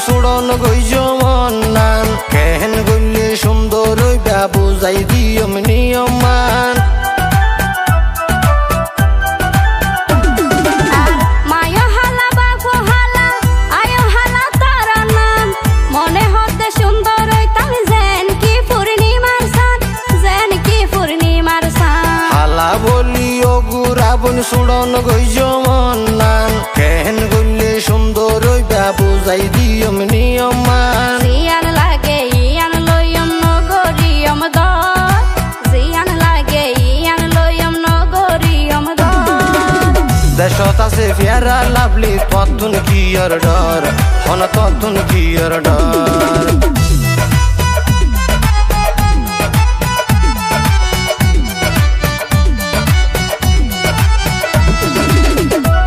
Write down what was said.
সুড়ন গইজ মন নান কেহেন গইলে সুন্দর হইবা বুঝাই দিয়ম নিয়ম মান সুড়ন গইজ মন নান কেহেন গইলে সুন্দর হইবা বুঝাই দিয়ম নিয়ম মান জিয়ান লাগে ইয়ান লইয়ম নগরিয়ম দর জিয়ান লাগে ইয়ান লইয়ম নগরিয়ম দর দেশত আছে ফিয়ারা লাভলি ততুন কি আর ডর হন ততুন কি আর ডর